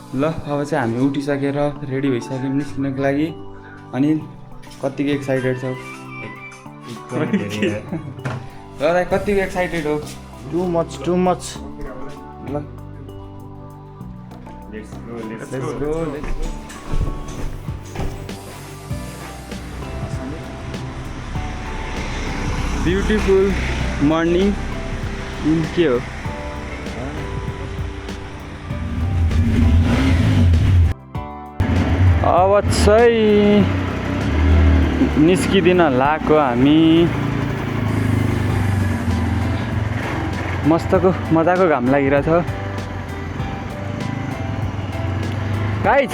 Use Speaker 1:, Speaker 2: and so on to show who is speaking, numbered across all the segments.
Speaker 1: ल अब चाहिँ हामी उठिसकेर रेडी भइसक्यौँ निस्किनको लागि। अनि कतिको एक्साइटेड छौ? ल दाइ कतिको एक्साइटेड हो?
Speaker 2: टु मच
Speaker 1: ल let's go. Beautiful morning in के हो? अब चाहिँ निस्किदिन लाएको हामी। मस्तको मजाको घाम लागिरहेछ गाइज।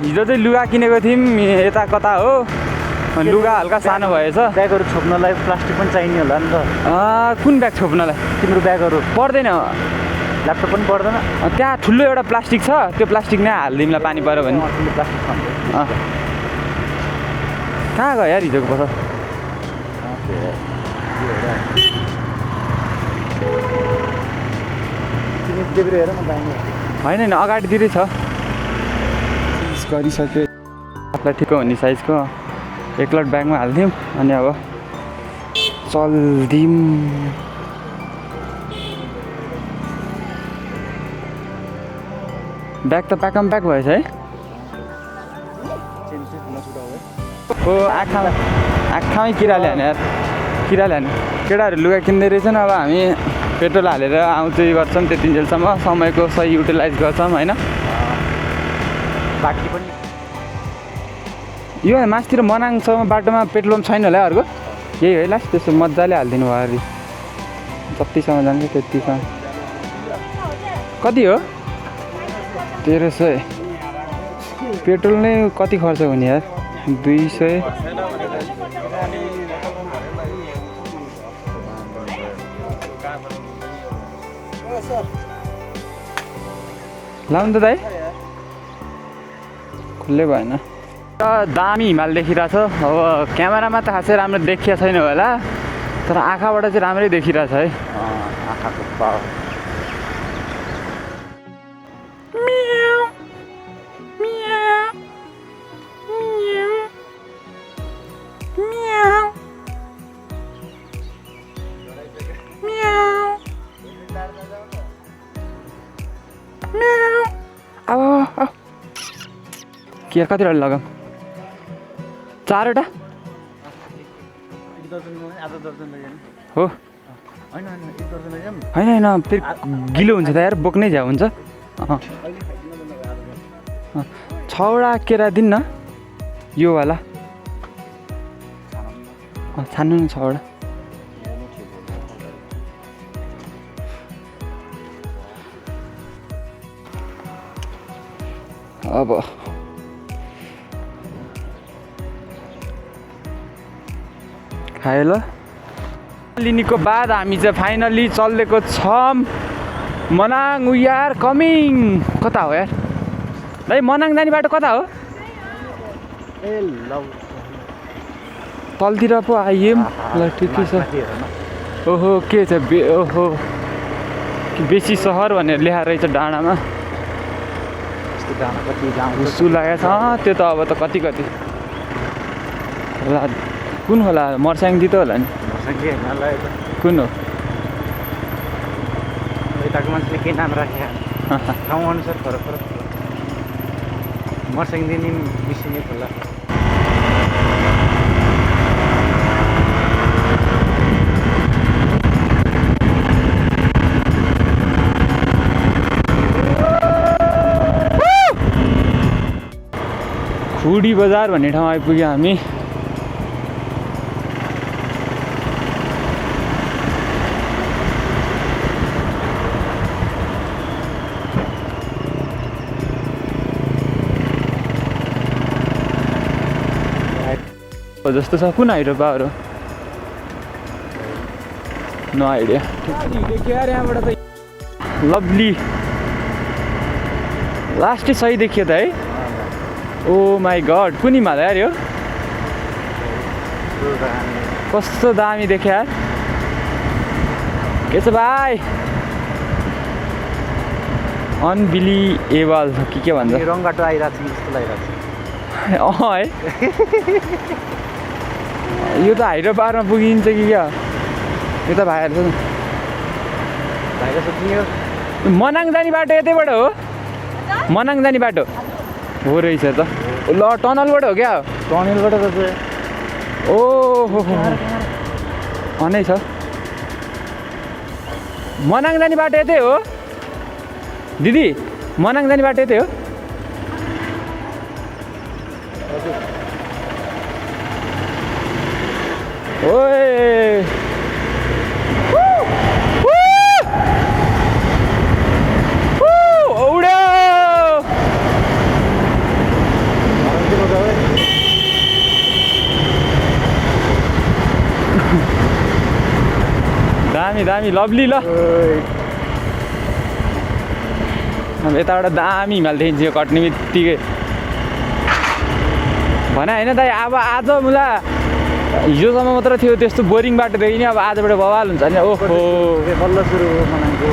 Speaker 1: हिजो चाहिँ लुगा किनेको थियौँ यता कता हो, लुगा हल्का सानो भएछ।
Speaker 2: ब्यागहरू छोप्नलाई प्लास्टिक पनि चाहिने होला नि त।
Speaker 1: कुन ब्याग छोप्नलाई?
Speaker 2: तिम्रो ब्यागहरू
Speaker 1: पर्दैन,
Speaker 2: ल्यापटप पनि पर्दैन।
Speaker 1: त्यहाँ ठुलो एउटा प्लास्टिक छ, त्यो प्लास्टिक नै हालिदिउँला पानी पऱ्यो भने।
Speaker 2: ठुलो प्लास्टिक
Speaker 1: कहाँ गयो यार हिजोको पसल?
Speaker 2: हेर न दामी
Speaker 1: होइन अगाडितिरै छ। गरिसक्यो आफूलाई ठिक्क हुने साइजको एकलट ब्यागमा हालिदिउँ। अनि अब चल्दिउँ। ब्याग त प्याकम प्याक भएछ है। हो आँखामै किराले हाने यार, किराले हाने। केटाहरू लुगा किन्दै रहेछन्, अब हामी पेट्रोल हालेर आउँदै गर्छौँ। त्यतिन्जेलसम्म समयको सही युटिलाइज गर्छौँ होइन।
Speaker 2: बाटी पनि
Speaker 1: यो मासतिर मनाङसम्म बाटोमा पेट्रोल छैन होला अर्को, यही है लास्ट। त्यसो मजाले हालिदिनु भयो अरे, जतिसम्म जान्छ त्यतिसम्म। कति हो? 1300। पेट्रोल नै कति खर्च हुने यार? 200। लाउनु त दाइ, खुल्लै भएन। दामी हिमाल देखिरहेछ। अब क्यामेरामा त खासै राम्रो देखिया छैन होला, तर आँखाबाट चाहिँ राम्रै देखिरहेछ है।
Speaker 2: आँखाको पावर। के कतिवटा लगाऊँ? 4वटा हो? होइन फेरि गिलो हुन्छ त यार, बोक्नै झ्या हुन्छ। 6वटा केरा दिन्न यो वाला, छान्नु न 6वटा। अब खायो ल। लिनेको बाद हामी चाहिँ फाइनली चलेको छौँ मनाङ। We are coming. कता हो यार दाइ? मनाङ जाने बाटो कता हो? तलतिर पो आइएम। ल ठिकै छ। ओहो के छ ओहो बेसी सहर भनेर लेखाएर रहेछ डाँडामा। हुस्सु लागेको छ त्यो त। अब त कति कति होला, कुन होला? मर्स्याङदी त होला नि। कुन हो? यताको मान्छेले केही नाम राखे ठाउँ अनुसार फरक फरक। मर्स्याङदी नि मिसिने खोला।
Speaker 1: खुडी बजार भन्ने ठाउँ आइपुग्यो हामी। जस्तो छ। कुन हाइट हो बाह्र? No idea. लभली लास्टै सही देखियो त है। ओ माई गड, कुन हिमाल यार यो? कस्तो दामी देख्यो यार। के छ भाइ? अनबिलिएबल के भन्छ
Speaker 2: रङ बाटो आइरहेको छ जस्तो लागिरहेको छ
Speaker 1: है यो त हाइड्रो पारमा पुगिन्छ कि क्या यो त भइहाल्छ नि
Speaker 2: भाइरस पुग्यो
Speaker 1: मनाङ जाने बाटो यतैबाट हो मनाङ जाने बाटो हो रहेछ त ल टनलबाट हो क्या
Speaker 2: टनेलबाट त
Speaker 1: ओहो नै छ मनाङ जाने बाटो यतै हो दिदी मनाङ जाने बाटो यतै हो ओए दामी दामी लभली ल अब यताबाट दामी हिमाल देखिन्छ यो कट्ने बित्तिकै भने होइन दाइ अब आज मुला हिजोसम्म मात्र थियो त्यस्तो बोरिङ बाटो देखिने अब आजबाट बवाल हुन्छ नि ओहो
Speaker 2: बल्ल सुरु हो मनाङको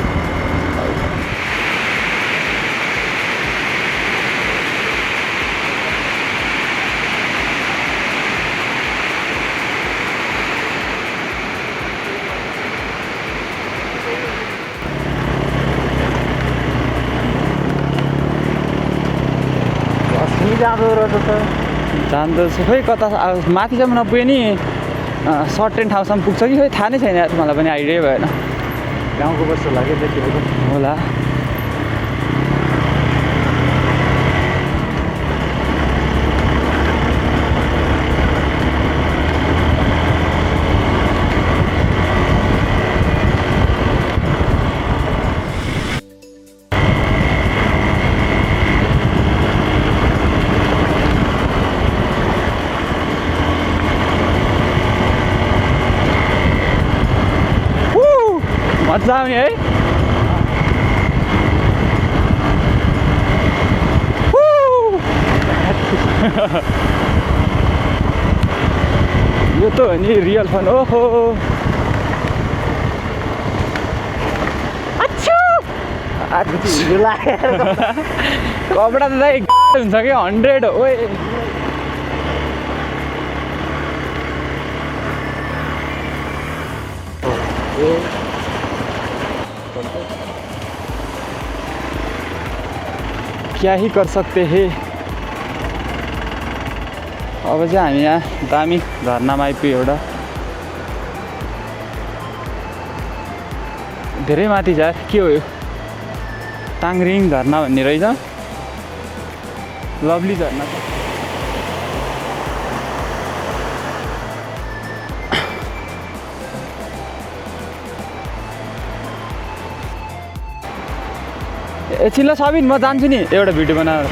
Speaker 1: जाँदछ खोइ कता माथिसम्म नपुगे नि सर्टेन ठाउँसम्म पुग्छ कि खोइ थाहा नै छैन मलाई पनि आइडिया भएन
Speaker 2: गाउँको बस्छ लाग्यो देखिएको
Speaker 1: होला मजा आउने है यो त हो नि रियल फन ओहो कपडा त दाइ हुन्छ कि 100 हो ओए क्या ही कर सकते हैं अब चाहिँ हामी यहाँ दामी झरनामा आइपुग्यो एउटा धेरै माथि छ के हो यो टाङरिङ झरना भन्ने रहेछ लभली झरना छ एकछिन ल सबिन म जान्छु नि एउटा भिडियो बनाएर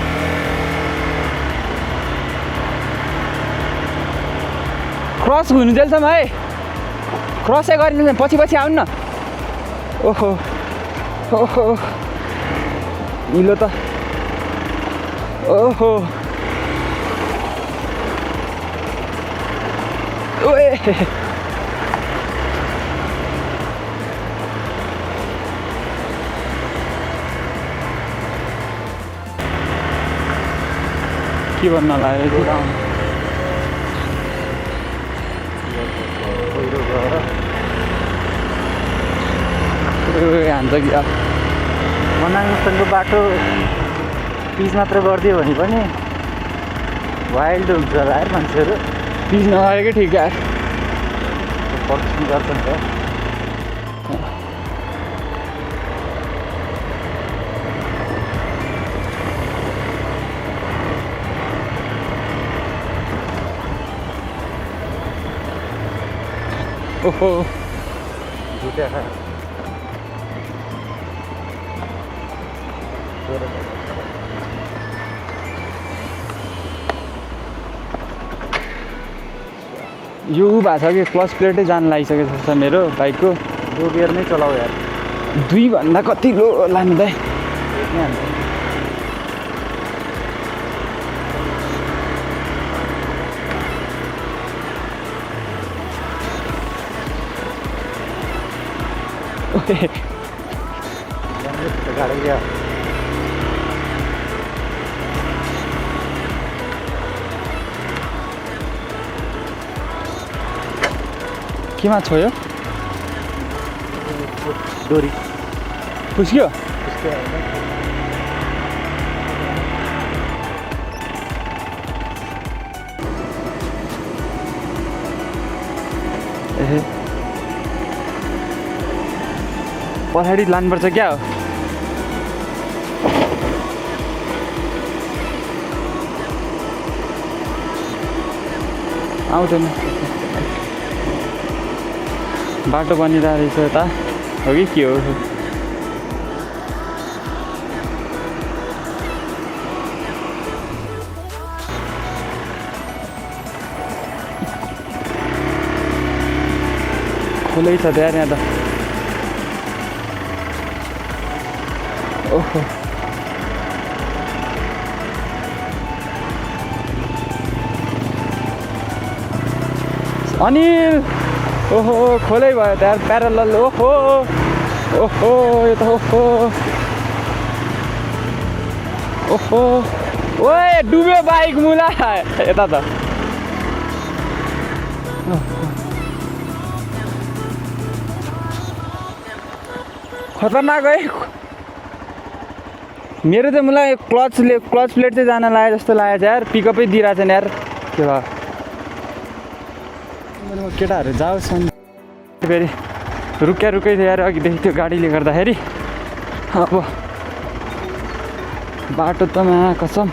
Speaker 1: क्रस हुनु जेलसम्म है क्रसै गरिन्छ पछि पछि आउनु न ओहो ओहो हिलो त ओहो ओए के भन्न लाग्यो हान्छ कि
Speaker 2: मनाङसँगको बाटो पिच मात्र गरिदियो भने पनि वाइल्ड हुन्छ होला यार मान्छेहरू
Speaker 1: पिच नगरेकै ठिक यार
Speaker 2: पर्सन गर्छ नि त
Speaker 1: ओहो
Speaker 2: झुट्या खा
Speaker 1: यो भएको छ कि क्लच प्लेटै जान लागिसकेको छ मेरो बाइकको
Speaker 2: लो गियर नै चलाऊ यार
Speaker 1: 2 भन्दा कति लो लानु दाइ
Speaker 2: गाडी गयो
Speaker 1: केमा छोयो
Speaker 2: डोरी
Speaker 1: खुस्क्यो ए पछाडि लानुपर्छ क्या हो आउँदैन बाटो बनिरहेको रहेछ यता हो कि के हो खुलै छ त्यहाँ यहाँ त ओहो अनिल ओहो खोलै भयो त्यहाँ प्यारल ओहो ओहो यो त ओहो ओहो ओए डुब्यो बाइक मुला यता त खतरनाक है मेरो चाहिँ मलाई क्लच प्लेट चाहिँ जान लाग्यो जस्तो लागेको छ यार पिकअपै दिइरहेको छैन यार के भयो केटाहरू जाओस् अनि फेरि रुकै थियो यार अघिदेखि त्यो गाडीले गर्दाखेरि अब बाटो त मा कसम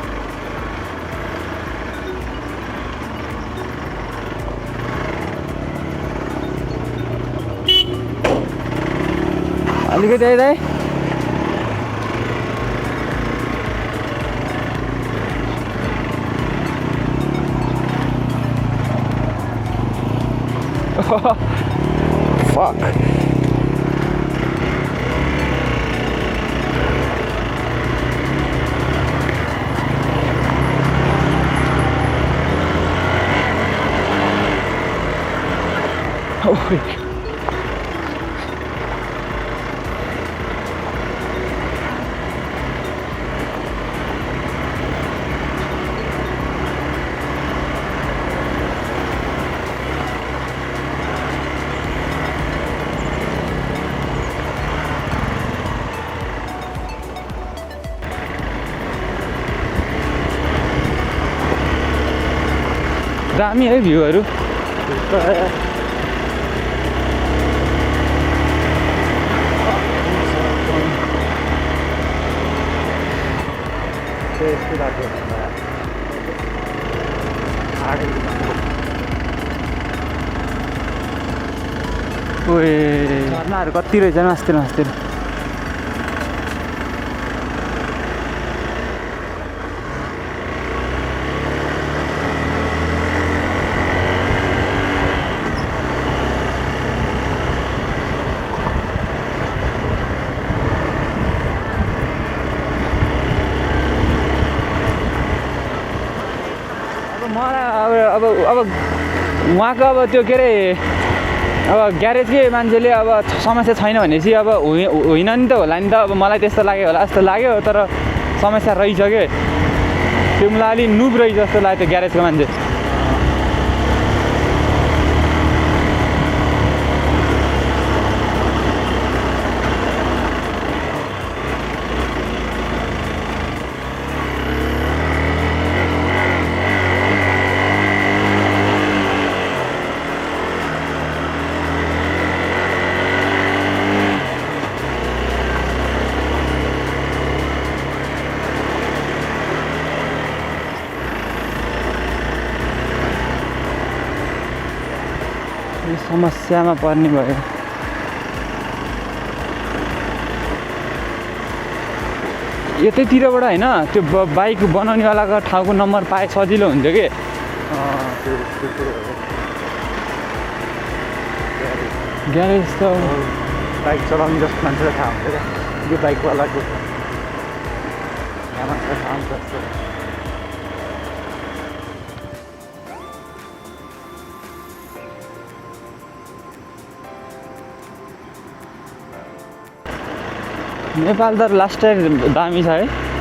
Speaker 1: अलिकति आइदा है Fuck. Oh. दामी है भ्यूहरू झर्नाहरू कति रहेछ नाच्दै नाच्दै अब उहाँको अब त्यो के अरे अब ग्यारेजकै मान्छेले अब समस्या छैन भनेपछि अब होइन नि त होला नि त अब मलाई त्यस्तो लाग्यो होला जस्तो लाग्यो तर समस्या रहेछ के त्यो मलाई अलि नुब रहेछ जस्तो लाग्यो त्यो ग्यारेजको मान्छे समस्यामा पर्ने भयो यतैतिरबाट होइन त्यो बाइक बनाउनेवालाको ठाउँको नम्बर पाए सजिलो हुन्थ्यो कि ग्यारेज त
Speaker 2: बाइक चलाउने जस्तो मान्छेलाई थाहा हुन्छ क्या यो बाइकवालाको थाहा हुन्छ
Speaker 1: नेपाल त लास्ट टाइम दामी छ है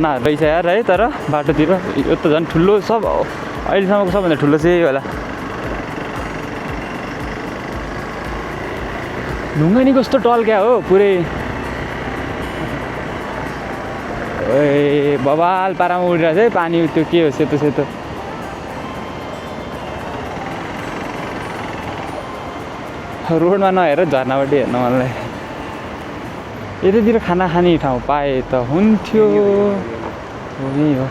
Speaker 1: झर्नाहरू रहेछ यार है। तर बाटोतिर यो त झन् ठुलो सब अहिलेसम्मको सबभन्दा ठुलो चाहिँ यही होला। ढुङ्गा नि कस्तो टल्क्या हो पुरै। ए बबाल पारामा उडिरहेको छ है पानी। त्यो के हो सेतो सेतो। रोडमा नहेर झर्नापट्टि हेर्न मलाई। यतातिर खाना खाने ठाउँ पाए त हुन्थ्यो। यही हो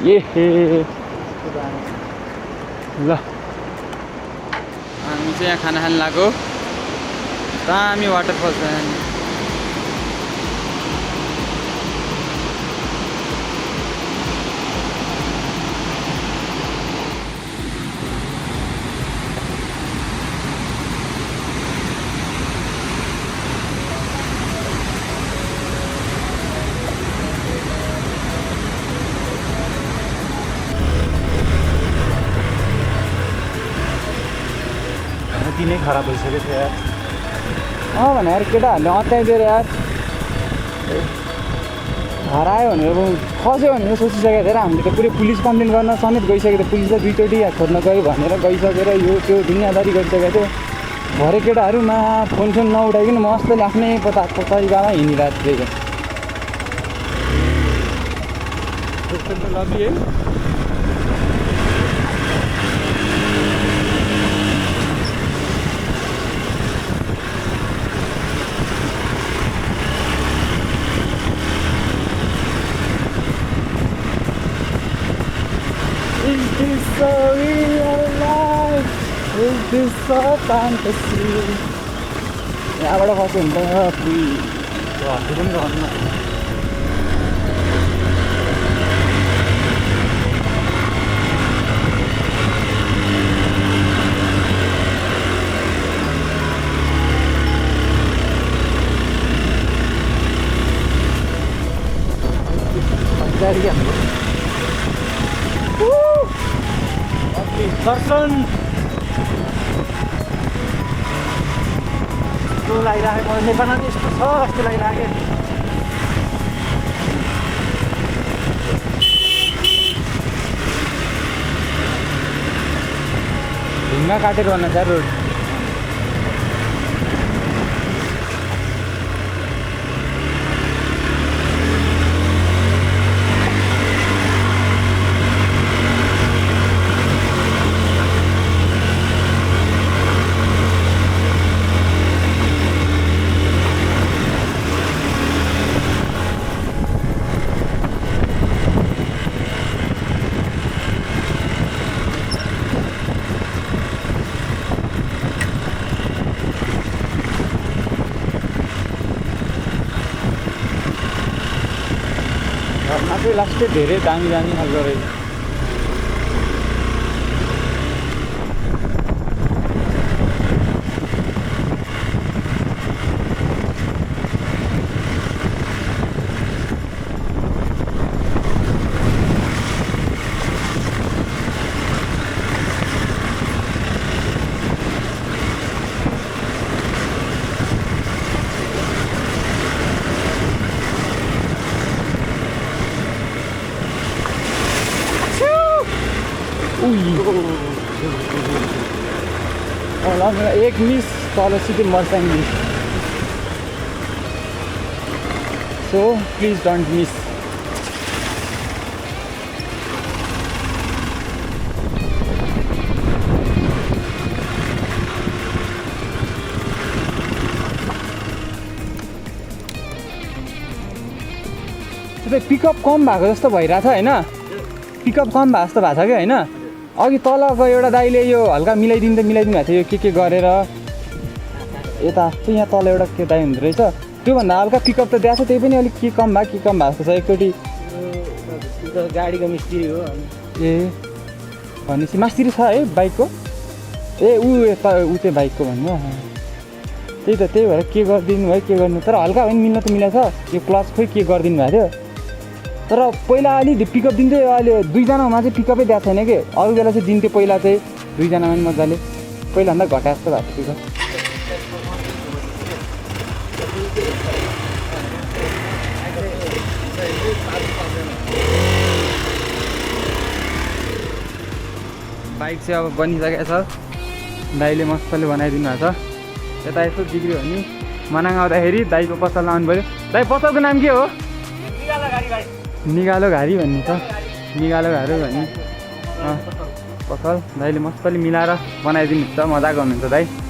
Speaker 1: ए ल हामी चाहिँ यहाँ खाना खानु लाग्यो। दामी वाटरफल छ यहाँ।
Speaker 2: नै खराब भइसकेको थियो यार।
Speaker 1: भने यार केटाहरूले अत्याइदिएर यार हरायो भनेर खस्यो भनेर सोचिसकेको थियो। हामीले त पुरै पुलिस कम्प्लेन गर्न समेत गइसकेको थियो। पुलिसलाई दुईचोटि खोज्न गयो भनेर गइसकेर यो त्यो दुनियाँदारी गरिसकेको थियो। भरे केटाहरूमा फोन सोन नउठाइकन मस्तले आफ्नै तरिकामा हिँडिरहेको थियो।
Speaker 2: लबी है
Speaker 1: So real life is this so fantasy। यहाँबाट खस्यो भने त
Speaker 2: पनि रहन्न। दर्शन यस्तो लागिरहेको नेपालमा चाहिँ यस्तो छ जस्तो लागिरहेको।
Speaker 1: ढुङ्गा काटेर भन्नु छ रोड। आफै लास्टै धेरै दामी दामी खालको रहेछ। एक मिस तल सिधै मर्साङ। So please don't miss. Pickup कम भएको जस्तो भइरहेछ होइन। पिकअप कम भएको जस्तो भएको छ कि होइन। अघि तलको एउटा दाइले यो हल्का मिलाइदिनु भएको थियो। यो के गरेर यता चाहिँ यहाँ तल एउटा के दाइ हुँदो रहेछ। त्योभन्दा हल्का पिकअप त दिएको छ। त्यही पनि अलिक के कम भएको जस्तो छ। एकचोटि
Speaker 2: गाडीको मिस्त्री हो।
Speaker 1: ए भनेपछि मास्तिर छ है बाइकको। ए ऊ चाहिँ बाइकको भन्नु। त्यही त त्यही भएर के गरिदिनु भयो के गर्नु। तर हल्का भयो नि मिल्न त मिलाएको छ। यो क्लच खोइ के गरिदिनु भएको थियो। तर पहिला अलि पिकअप दिन्थ्यो। अहिले दुईजनामा चाहिँ पिकअपै दिएको छैन कि। अरू बेला चाहिँ दिन्थ्यो पहिला चाहिँ दुईजनामा पनि मजाले। पहिलाभन्दा घटाए जस्तो भएको थियो पिकअप। बाइक चाहिँ अब बनिसकेको छ, दाइले मस्तले बनाइदिनु भएको छ। यता यसो बिग्रियो भने मनाङ आउँदाखेरि दाइको पसलमा आउनु पऱ्यो। दाइ पसलको नाम के हो? निगालो घारी भन्ने छ, निगालो घारी भन्ने पसल। दाइले मस्तले मिलाएर बनाइदिनु हुन्छ, मजा गर्नुहुन्छ दाइ।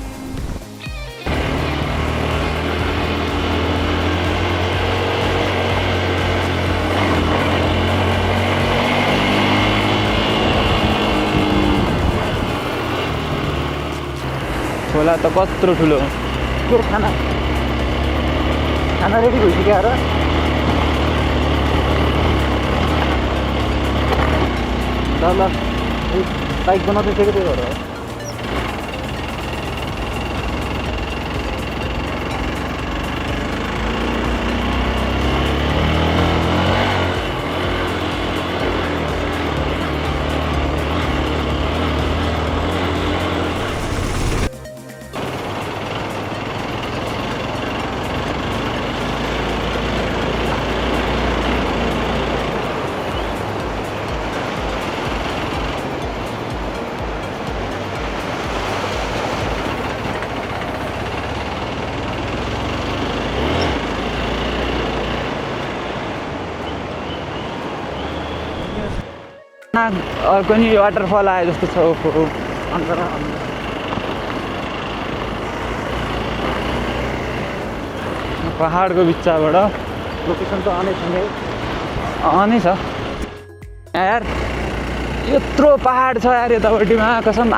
Speaker 1: खोला त कत्रो ठुलो हो। खाना रेडी भइसक्यो र ल बाइक बनाउँदैछ कि त्यही भएर अर्को नि वाटरफल आयो जस्तो छ। पहाडको बिचबाट लोकेसन त अनै छ यार। यत्रो पहाड छ यार यतापट्टिमा, कसम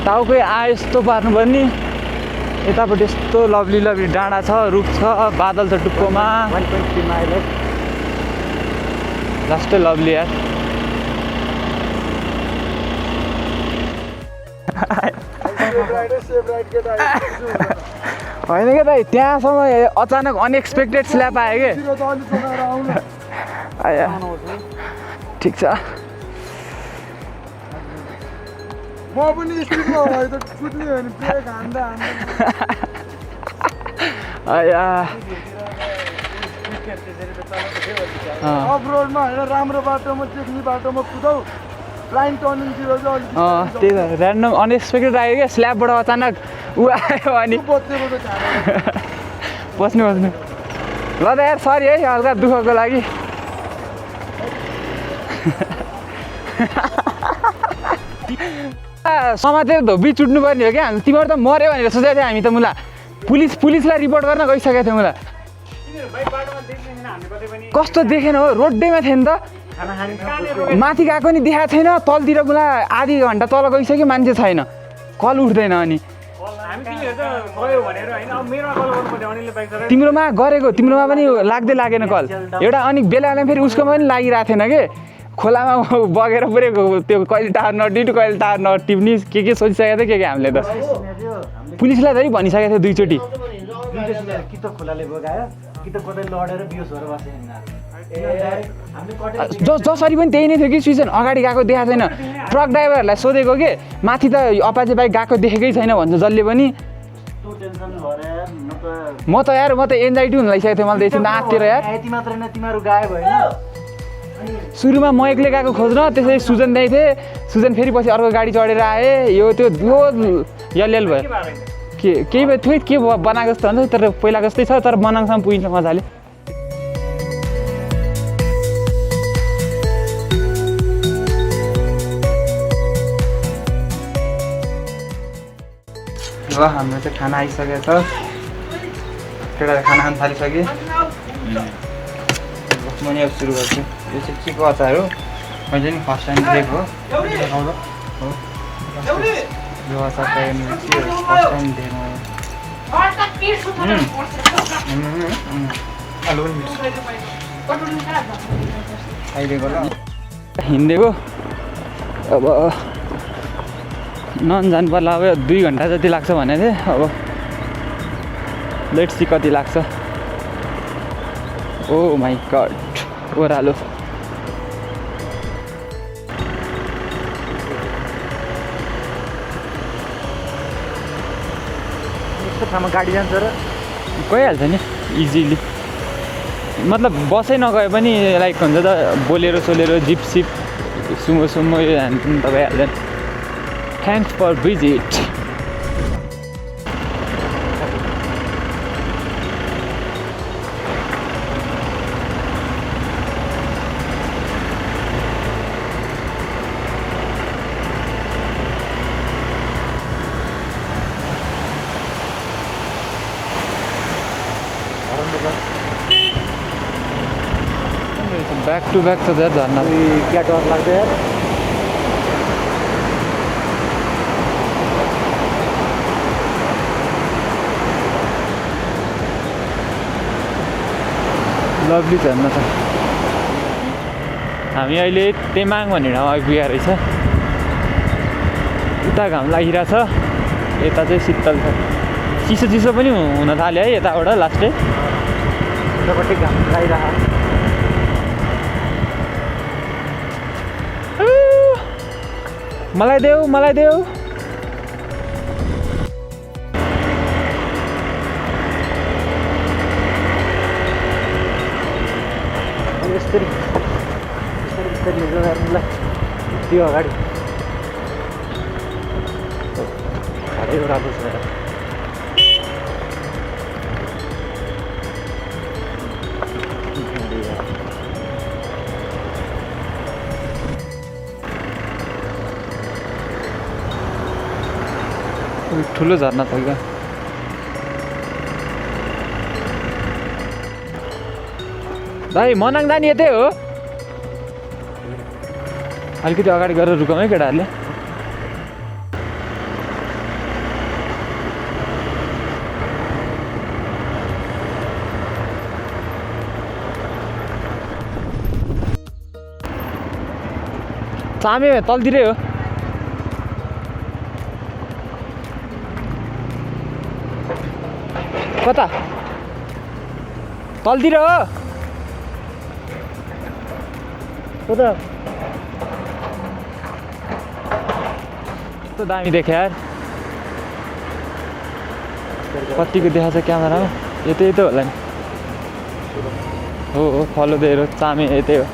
Speaker 1: टाउकै आयो यस्तो पार्नुपर्ने। यतापट्टि यस्तो लभली लभली डाँडा छ, रुख छ, बादल छ टुप्पोमा, 1.3 माइल लास्टै लभली यार। होइन क्या दाइ, त्यहाँसम्म अचानक अनएक्सपेक्टेड स्ल्याप आयो कि। ठिक छ।
Speaker 3: म पनि स्पिडमा भयो त छुट्ने हो नि, ब्रेक हान्दा अफ रोडमा होइन, राम्रो बाटोमा टेक्नी बाटोमा कुदाउ, लाइन टर्निङतिर चाहिँ अलिक
Speaker 1: त्यही त ऱ्यान्डम अनएक्सपेक्टेड आयो क्या, स्ल्याबबाट अचानक ऊ आयो अनि बस्नु ल त यार, सरी है हल्का दुःखको लागि। समातेर धोबी चुट्नु पर्ने हो क्या हामी। तिमीहरू त मऱ्यो भनेर सोचेको थियो हामी त। मुला पुलिसलाई रिपोर्ट गर्न गइसकेको थियो मुला। कस्तो देखेन हो, रोडैमा थियो नि त। माथि गएको नि देखाएको छैन, तलतिर मुला आधी घन्टा तल गइसक्यो, मान्छे छैन, कल उठ्दैन। अनि तिम्रोमा गरेको, तिम्रोमा पनि लाग्दै लागेन कल एउटा। अनि बेला बेला फेरि उसकोमा पनि लागिरहेको थिएन कि, खोलामा बगेर पुरै त्यो कहिले टावर नटिप्नु, कहिले टावर नटिप्ने के सोचिसकेको थियो के हामीले त। पुलिसलाई धरि भनिसकेको थियो दुईचोटि।
Speaker 3: कि त खोलाले बगायो कि त कतै लडेर बिहोस भएर बस्यो।
Speaker 1: जसरी पनि त्यही नै थियो कि, सिजन अगाडि गएको देखाएको छैन। ट्रक ड्राइभरहरूलाई सोधेको के, माथि त अपाचे बाइक गएको देखेकै छैन भन्छ जसले पनि। म त एन्जाइटी हुन लागिसकेको थियो मलाई एकछिन आँततिर यार।
Speaker 3: यति मात्र होइन, तिमीहरू गायब होइन।
Speaker 1: सुरुमा म एक्लै गएको खोज्न, त्यसै सुजन त्यही थिएँ। सुजन फेरि पछि अर्को गाडी चढेर आएँ, यो त्यो यल भयो। केही भयो थियो के बनाएको जस्तो हुन्छ, तर पहिला जस्तै छ, तर मनाङसम्म पुगिन्छ मजाले। ल हाम्रो चाहिँ खाना आइसकेको छ, केटाले खाना खान थालिसके। म नि अब सुरु गर्छु। यो चाहिँ चिको अचार हो, मैले नि फर्स्ट टाइम देखेको हो। यो अचार तयार फर्स्ट टाइम देखेको। अहिलेको ल हिँडेको अब नन जानु पर्ला। अब 2 घन्टा जति लाग्छ भनेको थिएँ, अब लेट्स सी कति लाग्छ। ओ माई गड, ओह्रालो।
Speaker 3: यस्तो ठाउँमा गाडी जान्छ र
Speaker 1: गइहाल्छ नि इजिली। मतलब बसै नगए पनि लाइक हुन्छ त, बोलेरो सोलेरो जिप सिप सुमो यो हान्छ नि त, गइहाल्छ नि।
Speaker 2: Thanks for visit back to back छ यार झर्ना
Speaker 1: क्या डर लाग्छ यार
Speaker 2: लभली झर्ना छ हामी अहिले तेमाङ भन्ने ठाउँमा आइपुगेको रहेछ उता घाम लागिरहेछ यता चाहिँ शीतल छ चिसो चिसो पनि हुन थाल्यो है यताबाट लास्टै
Speaker 1: उतापट्टि घाम लागिरहेको
Speaker 2: मलाई देऊ मलाई देऊ
Speaker 1: यस्तरी ल त्यो अगाडि राम्रो छ
Speaker 2: ठुलो झर्ना छ क्या भाइ मनाङ जाने यतै हो अलिकति अगाडि गरेर रुकौँ है केटाहरूले चामे तलतिरै हो कता तलतिर हो कता कस्तो दामी देख्यो यार कतिको देखाएको छ क्यामेरामा यतै त होला नि हो फलो दिएर चामे यतै हो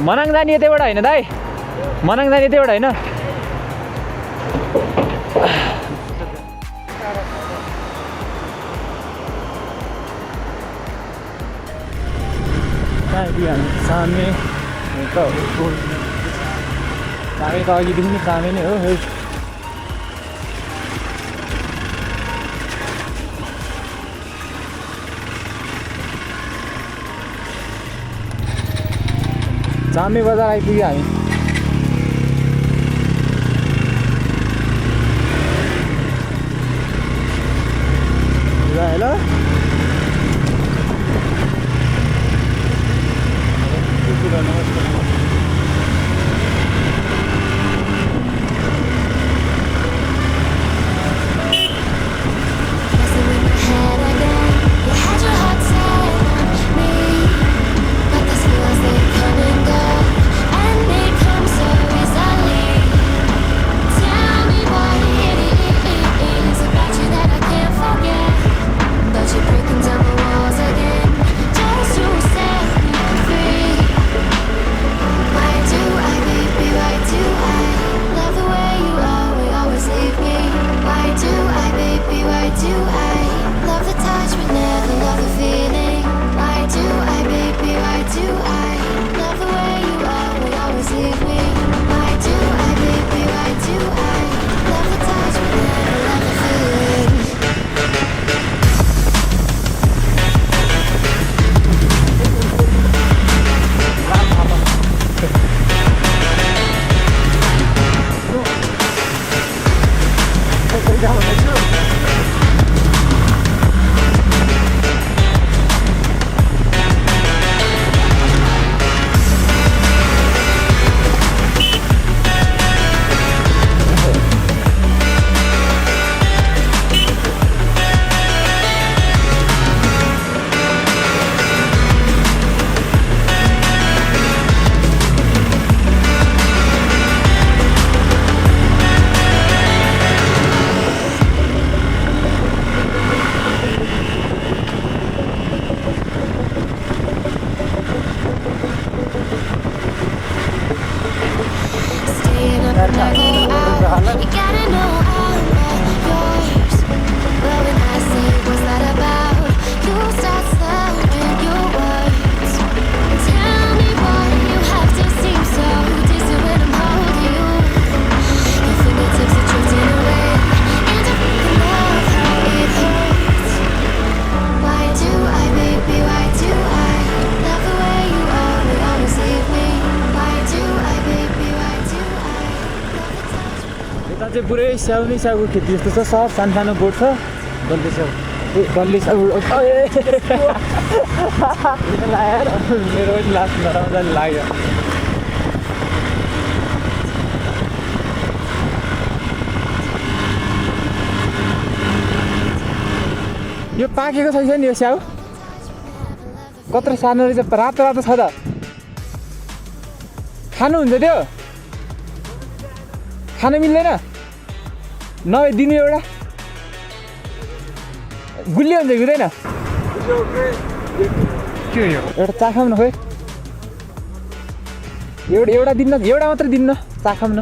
Speaker 2: मनाङ जाने यतैबाट होइन दाइ मनाङ जाने यतैबाट होइन सामे त सामे त अघिदेखि नै सामे नै हो चामे बजार आइपुग्यो हामी हेलो पुरै स्याउ नै स्याउको खेती जस्तो छ सब सानो बोट छ
Speaker 3: बल्ले स्याउ
Speaker 2: डल्ले स्याउ मेरो पनि लास्ट नराम्ररी लाग्यो यो पाकेको छैछ नि यो स्याउ कत्रो सानो रहेछ रातो रातो छ त खानुहुन्छ त्यो खान मिल्दैन नभए दिनु एउटा गुलियो हुन्छ हुँदैन
Speaker 3: के हो यो
Speaker 2: एउटा चाखाउँ न खोइ एउटा दिन्न एउटा मात्रै दिन्न चाखाउँ न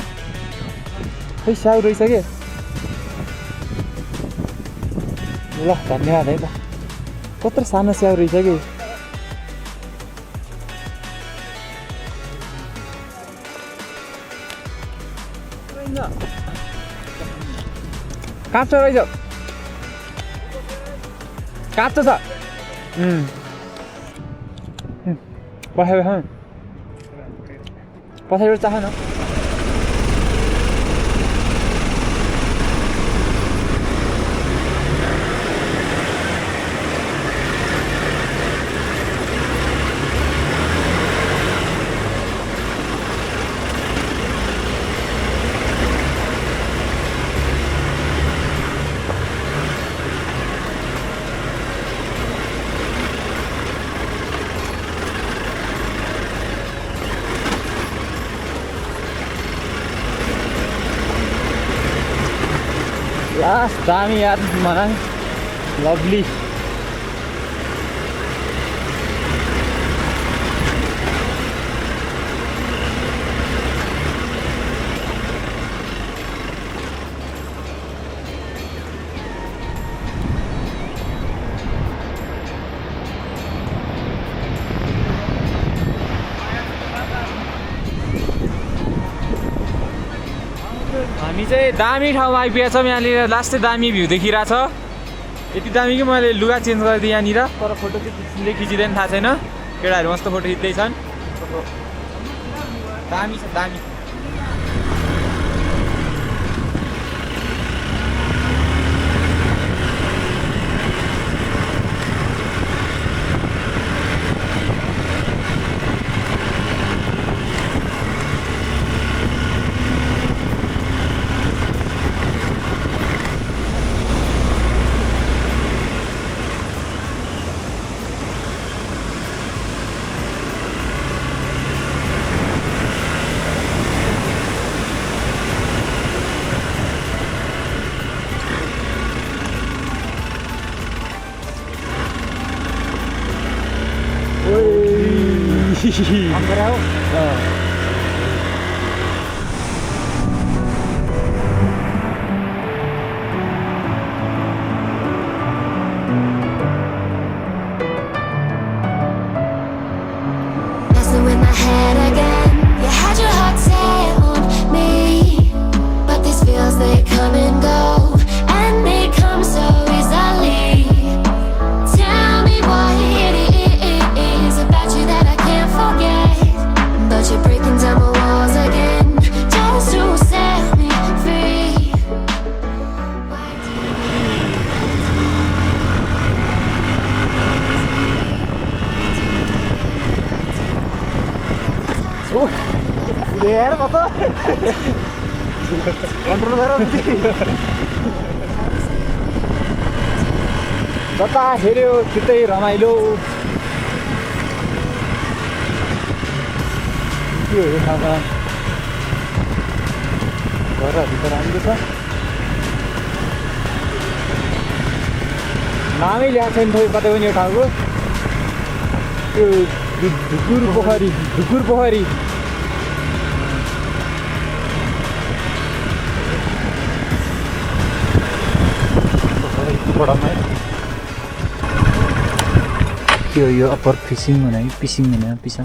Speaker 2: खोइ स्याउ रहेछ के ल धन्यवाद है त कत्रो सानो स्याउ रहेछ कि काँचो रहेछ काँचो छ पछाडिबाट चाह न लास्ट दामी यार मनाङ लभली हामी चाहिँ दामी ठाउँमा आइपुगेको छौँ यहाँनिर लास्टै दामी भ्यू देखिरहेको छ यति दामी कि मैले लुगा चेन्ज गरिदिएँ यहाँनिर तर फोटो चाहिँ खिच्दै खिचिँदैन थाहा छैन केटाहरू मस्त फोटो खिच्दैछन् दामी छ दामी
Speaker 4: Messing with my head again. You had your heart set on me, but these feels they come and go, and they come so easily. Tell me what it is about you that I can't forget, but you're breaking down my walls again just to set me free.
Speaker 3: हेर कता control गर
Speaker 2: जता हेऱ्यो त्यतै रमाइलो के हो यो ठाउँमा घरहरू त राम्रो छ नामै ल्याएको छैन खोइ कतै पनि यो ठाउँको त्यो ढुकुर पोखरी यो अप्पर फिसिङ भने पिसिङ भने पिसा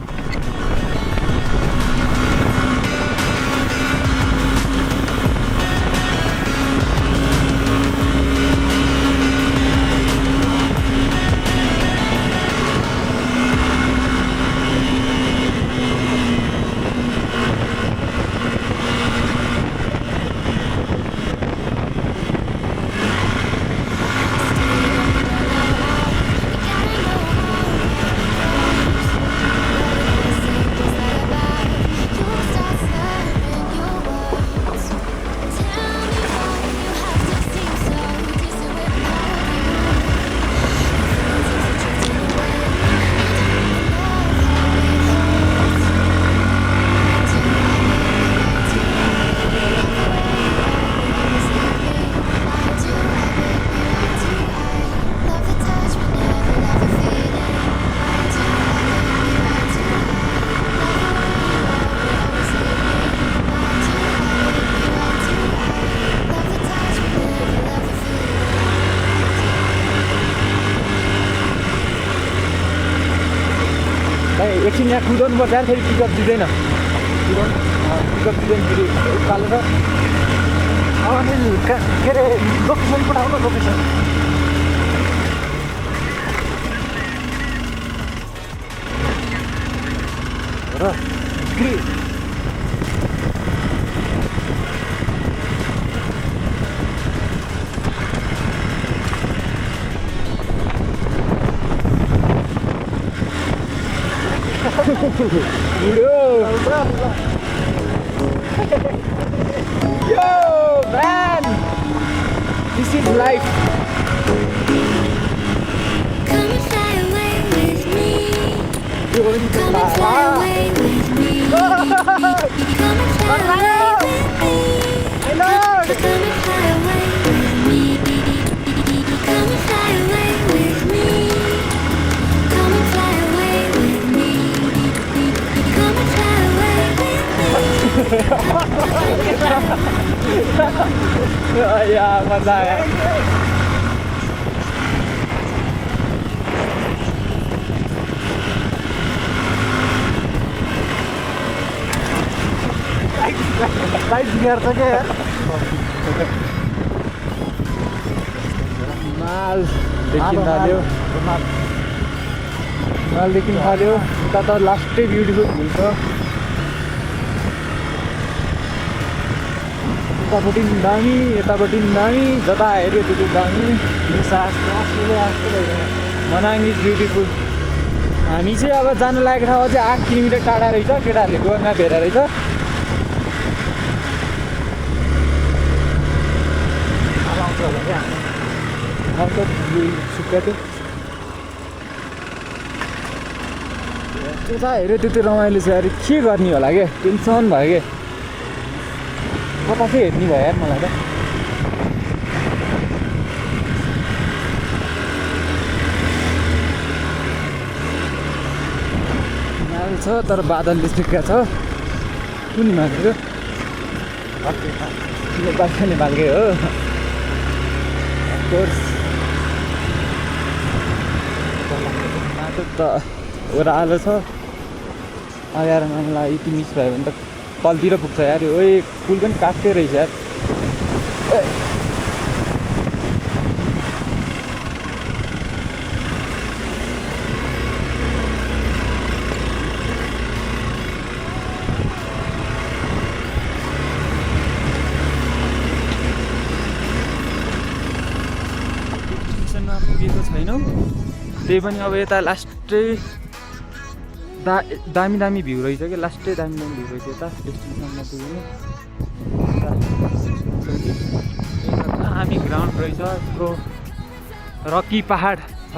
Speaker 2: एकछिन यहाँ कुदाउनु पर्छ यार, फेरि पिकअप दिँदैन, पिकअप दिँदैन फेरि उकालो छ।
Speaker 3: अनिल के अरे लोकेसन पठाउन, लोकेसन र
Speaker 2: Yo, man! This is life.
Speaker 4: Come and fly away with me. Come and fly away with me. Come and fly away with me. Come and fly away with me. Come and fly away with me. Come and fly away with me. Come and fly away with me.
Speaker 2: Yeah, मजा आयो।
Speaker 3: Light बिगार्छ क्या यार।
Speaker 2: माल देखिन थाल्यो, माल देखिन थाल्यो। उता त लास्टै ब्युटिफुल भ्यू छ, उतापट्टि दामी, यतापट्टि दामी, जता हेऱ्यो त्यति दामी। Manang is beautiful. हामी चाहिँ अब जानु लागेको ठाउँ अझै 8 किलोमिटर टाढा रहेछ, केटाहरूले गोवामा भेरा रहेछ। सुक्का थियो, त्यता हेऱ्यो त्यति रमाइलो छ यार। के गर्ने होला क्या, टेन्सन भयो क्या, कता चाहिँ हेर्ने भयो यार मलाई त। हिमाल छ तर बादलले सुक्का छ। कुन हिमाल हो? बाख्राले भाल्के हो अफकोर्स। माटो त ओह्रालो छ। यार मलाई यति मिस भयो भने त तलतिर पुग्छ यार। ओइ पुल पनि काट्दै रहेछ यार। स्टेसनमा पुगेको छैनौँ, त्यही पनि अब यता लास्टै दामी दामी भ्यू रहेछ क्या, लास्टै दामी दामी भ्यू रहेछ यता डेस्टिनेसनमा पुग्ने। दामी ग्राउन्ड रहेछ, यत्रो रकी पहाड छ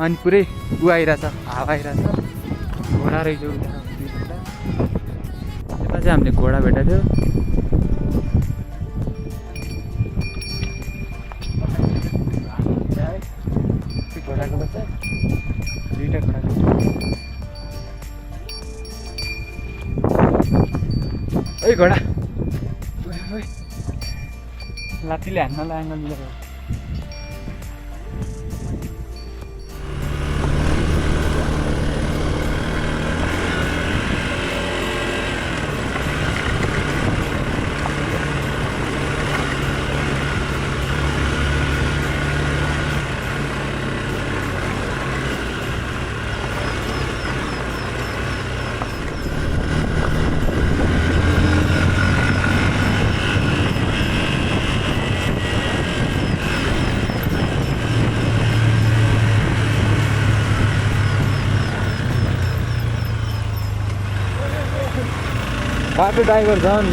Speaker 2: अनि पुरै उ आइरहेछ, हावा आइरहेछ। घोडा रहेछ उता, यता चाहिँ हामीले घोडा भेटेको थियो। घोडाको बच्चा दुईवटा घोडाको ओइ घोडा लाठीले हान्नलाई एङ्गल मिलाएको। बाटो ड्राइभर झन्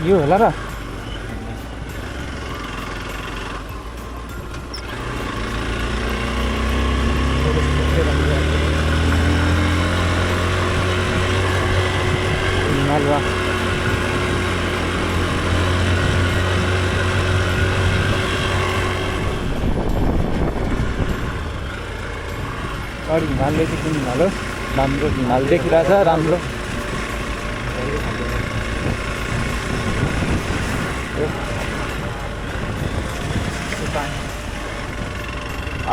Speaker 2: यो होला र। अगाडि हिमाल रहेछ कुन हिमाल हो राम्रो हिमाल देखिरहेछ राम्रो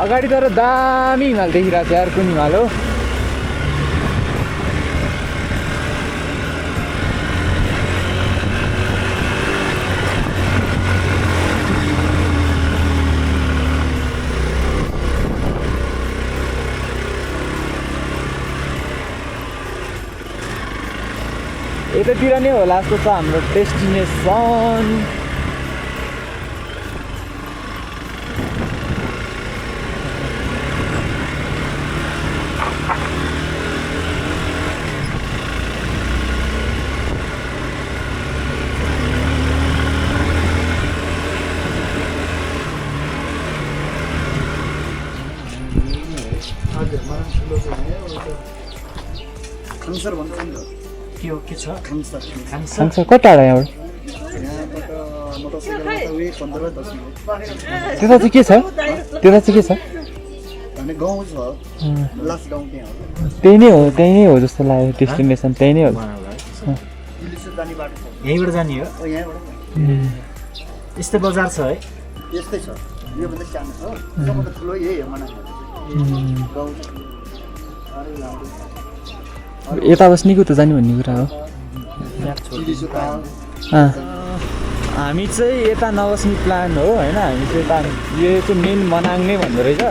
Speaker 2: अगाडि तर दामी हिमाल देखिरहेको छ यार कुन हिमाल हो यतातिर नै होला जस्तो छ हाम्रो डेस्टिनेसन
Speaker 3: खङ्सर भन्छ नि त
Speaker 5: के छ
Speaker 2: खान्छ कता टाढा यहाँबाट
Speaker 3: यहाँबाट मोटरसाइकलमा त उही 15-10 मिनट
Speaker 2: त्यता चाहिँ के छ त्यता चाहिँ के छ
Speaker 3: भने गाउँ छ लास्ट गाउँ त्यहाँ हो
Speaker 2: त्यही नै हो जस्तो लाग्यो डेस्टिनेसन त्यही नै हो
Speaker 3: दिल्लीसम्म जाने बाटो छ
Speaker 5: यहीँबाट जाने हो
Speaker 3: यहाँबाट
Speaker 5: यस्तै बजार छ है
Speaker 3: यस्तै छ योभन्दा सानो छ सबभन्दा ठुलो यही हो मनाङ गाउँ छ अरे लाउँदै
Speaker 2: यता बस्नेको त जाने भन्ने कुरा हो हामी चाहिँ यता नबस्ने प्लान हो होइन हामी चाहिँ यता यो चाहिँ मेन मनाङ नै भन्दो रहेछ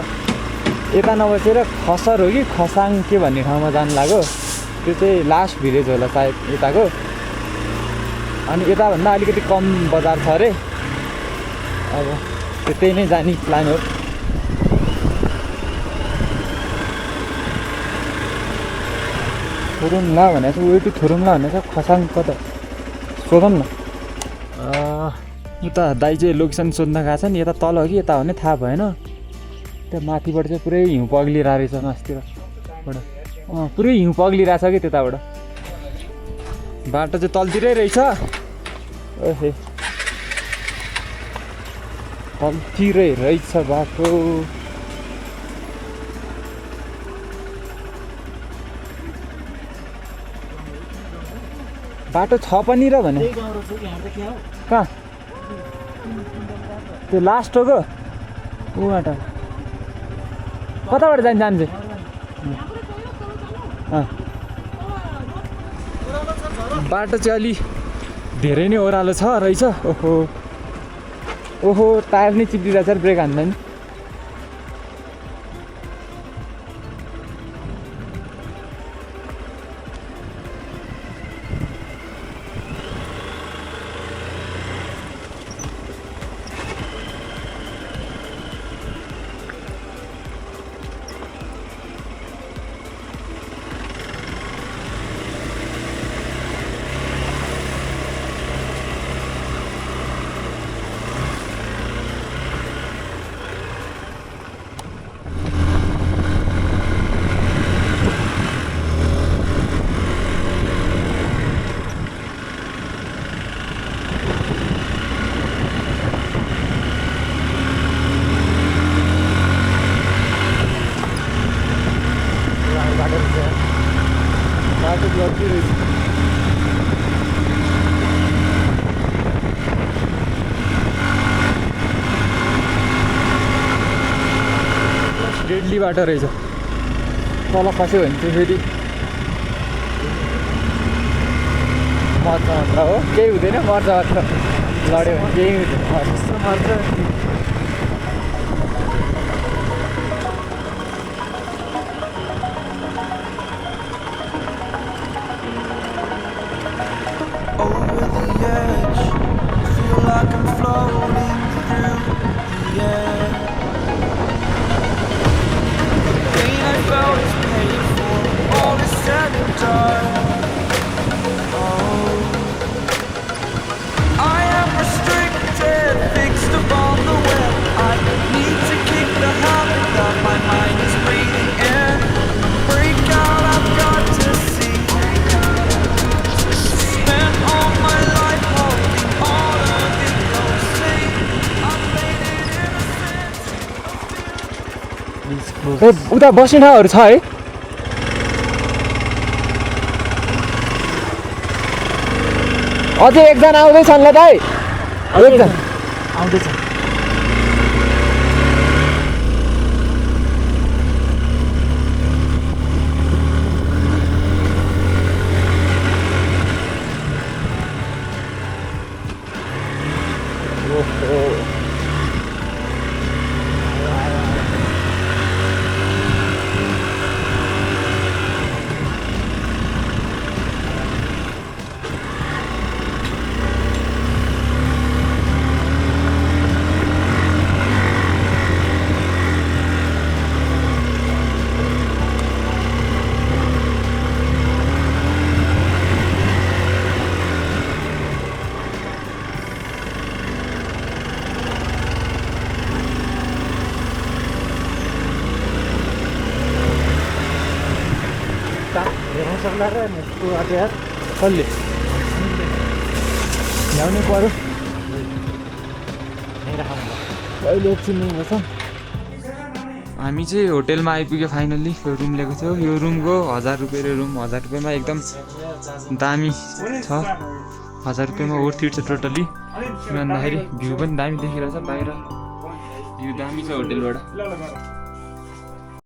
Speaker 2: यता नबसेर खसर हो कि खसाङ के भन्ने ठाउँमा जानु लाग्यो त्यो चाहिँ लास्ट भिलेज होला सायद यताको अनि यताभन्दा अलिकति कम बजार छ अरे अब त्यही नै जाने प्लान हो थोरुङला भनेको छ उयो थोरुङला भनेको छ खसाङ कता सोधौँ न उता दाइ चाहिँ लोकेसन सोध्न गएको छ नि यता तल हो कि यता हो भने थाहा भएन त्यहाँ माथिबाट चाहिँ पुरै हिउँ पग्लिरहेको रहेछ मास्तिरबाट पुरै हिउँ पग्लिरहेछ कि त्यताबाट बाटो चाहिँ तलतिरै रहेछ ओहे तलतिरै रहेछ बाटो बाटो छ पनि र भने कहाँ त्यो लास्ट हो ऊ बाटो कताबाट जान्छ बाटो चाहिँ अलि धेरै नै ओह्रालो छ रहेछ ओहो ओहो टायर नै चिप्लिरहेछ ब्रेक हान्दा नि डेडली बाटो रहेछ तल खस्यो भने चाहिँ फेरि मर्छ मात्र हो केही हुँदैन मर्छ मात्र लड्यो भने केही हुँदैन मर्छ
Speaker 6: I am restricted, fixed upon the
Speaker 2: उता बस्ने ठाउँहरू छ है अझै एकजना आउँदैछन् ल दाइ एकजना
Speaker 3: आउँदैछ
Speaker 2: कसले ल्याउनु पर्यो अहिले एकछिन बस्छ हामी चाहिँ होटेलमा आइपुग्यो फाइनल्ली यो रुम लिएको थियो यो रुमको 1000 रुपियाँ रुम 1000 रुपियाँमा एकदम दामी छ 1000 रुपियाँमा वर्थ इट छ टोटली किन भन्दाखेरि भ्यू पनि दामी देखिरहेछ बाहिर भ्यू दामी छ होटेलबाट